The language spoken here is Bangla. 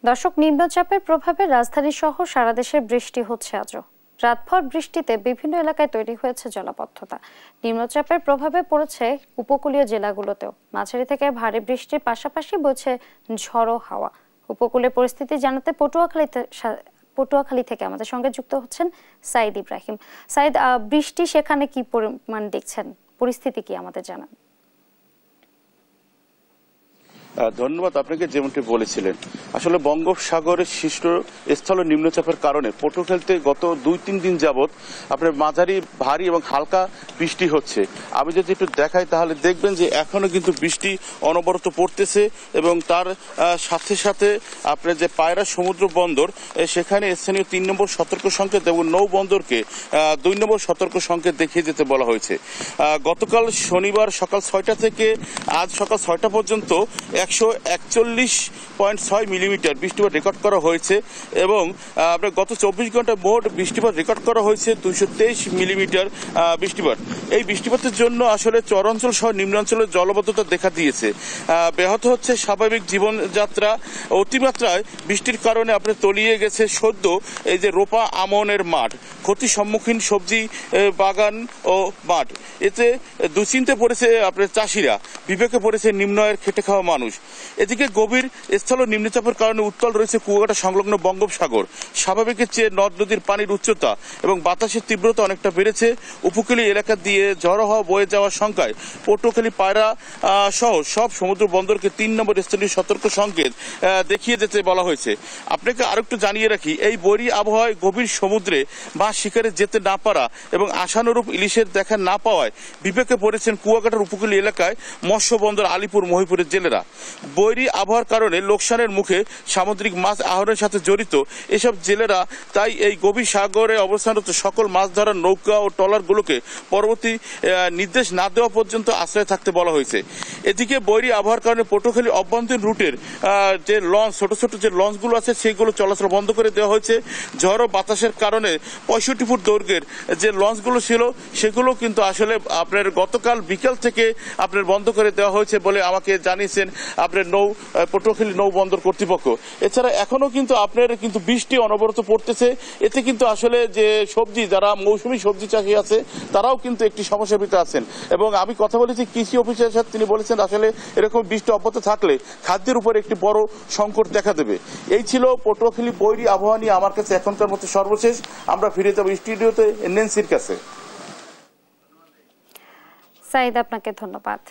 দর্শক, নিম্নচাপের প্রভাবে রাজধানী সহ সারা দেশে বৃষ্টি হচ্ছে আজও। রাতভর বৃষ্টিতে বিভিন্ন এলাকায় তৈরি হয়েছে জলাবদ্ধতা। নিম্নচাপের প্রভাবে পড়েছে উপকূলীয় জেলাগুলোতেও। মাঝারি থেকে ভারী বৃষ্টির পাশাপাশি বইছে ঝড়ো হাওয়া। উপকূলের পরিস্থিতি জানাতে পটুয়াখালী থেকে আমাদের সঙ্গে যুক্ত হচ্ছেন সাইদ ইব্রাহিম। সাইদ, বৃষ্টি সেখানে কি পরিমাণ দেখছেন, পরিস্থিতি কি আমাদের জানান। ধন্যবাদ আপনাকে। যেমনটি বলেছিলেন, আসলে বঙ্গোপসাগরের সৃষ্ট স্থল নিম্নচাপের কারণে পটুয়াখালীতে গত 2-3 দিন যাবৎ আপনার মাঝারি ভারী এবং হালকা বৃষ্টি হচ্ছে। আমি যদি একটু দেখাই তাহলে দেখবেন যে এখনো কিন্তু বৃষ্টি অনবরত পড়তেছে এবং তার সাথে সাথে আপনার যে পায়রা সমুদ্র বন্দর সেখানে স্থানীয় 3 নম্বর সতর্ক সংকেত এবং নৌ বন্দরকে 2 নম্বর সতর্ক সংকেত দেখিয়ে যেতে বলা হয়েছে। গতকাল শনিবার সকাল 6টা থেকে আজ সকাল 6টা পর্যন্ত 141.6 মিলিমিটার বৃষ্টিপাত রেকর্ড করা হয়েছে এবং আপনার গত 24 ঘন্টায় মোট বৃষ্টিপাত রেকর্ড করা হয়েছে 223 মিলিমিটার বৃষ্টিপাত। এই বৃষ্টিপাতের জন্য আসলে চরাঞ্চল সহ নিম্নাঞ্চলের জলবদ্ধতা দেখা দিয়েছে। ব্যাহত হচ্ছে স্বাভাবিক জীবনযাত্রা। অতিমাত্রায় বৃষ্টির কারণে আপনার তলিয়ে গেছে সদ্য এই যে রোপা আমনের মাঠ, ক্ষতির সম্মুখীন সবজি বাগান ও মাঠ। এতে দুশ্চিন্তে পড়েছে আপনার চাষিরা, বিবেকে পড়েছে নিম্ন আয়ের খেটে খাওয়া মানুষ। এদিকে গভীর স্থল নিম্নচাপের কারণে উত্তাল রয়েছে কুয়াকাটা সংলগ্ন বঙ্গোপসাগর। স্বাভাবিকের চেয়ে নদ নদীর পানির উচ্চতা এবং বাতাসের তীব্রতা অনেকটা বেড়েছে। উপকূলীয় এলাকা দিয়ে ঝড়ো হাওয়া বয়ে যাওয়ার সংখ্যায় পটুয়াখালী পায়রা সহ সব সমুদ্র বন্দরকে 3 নম্বর স্থানীয় সতর্ক সংকেত দেখিয়ে যেতে বলা হয়েছে। আপনাকে আরেকটু জানিয়ে রাখি, এই বৈরী আবহাওয়ায় গভীর সমুদ্রে মাছ শিকারে যেতে না পারা এবং আশানুরূপ ইলিশের দেখা না পাওয়ায় বিবেকে পড়েছেন কুয়াকাটার উপকূলীয় এলাকায় মৎস্য বন্দর আলিপুর মহিপুরের জেলেরা। বৈরী আবহাওয়ার কারণে লোকসানের মুখে সামুদ্রিক মাছ আহরণের সাথে জড়িত এসব জেলেরা তাই এই গভীর সাগরে অবস্থানরত সকল মাছ ধরার নৌকা ও ট্রলারগুলোকে পরবর্তী নির্দেশ না দেওয়া পর্যন্ত আশ্রয় থাকতে বলা হয়েছে। এদিকে বৈরী আবহাওয়ার কারণে পটুয়াখালী অভ্যন্তরীণ রুটের যে লঞ্চ, ছোট ছোট যে লঞ্চগুলো আছে সেগুলো চলাচল বন্ধ করে দেওয়া হয়েছে। ঝড় ও বাতাসের কারণে 65 ফুট দৈর্ঘ্যের যে লঞ্চগুলো ছিল সেগুলো কিন্তু আসলে আপনার গতকাল বিকেল থেকে আপনার বন্ধ করে দেওয়া হয়েছে বলে আমাকে জানিয়েছেন আপনার পটুয়াখালী নৌ বন্দর কর্তৃপক্ষ। এছাড়া এখনো কিন্তু আপনার কিন্তু বৃষ্টি অনবরত পড়তেছে। এতে কিন্তু আসলে যে সবজি, যারা মৌসুমী সবজি চাষি আছে তারাও কিন্তু একটি সমস্যার ভিতরে আছেন। এবং আমি কথা বলেছি কৃষি অফিসারের সাথে, তিনি বলেছেন আসলে এরকম বৃষ্টি অব্যাহত থাকলে খাদ্যের উপর একটি বড় সংকট দেখা দেবে। এই ছিল পটুয়াখালী বৈরী আবহাওয়া নিয়ে আমার কাছে এখনকার মতো সর্বশেষ। আমরা ফিরে যাব স্টুডিওতে নেন্সির কাছে। সাইদ, আপনাকে ধন্যবাদ।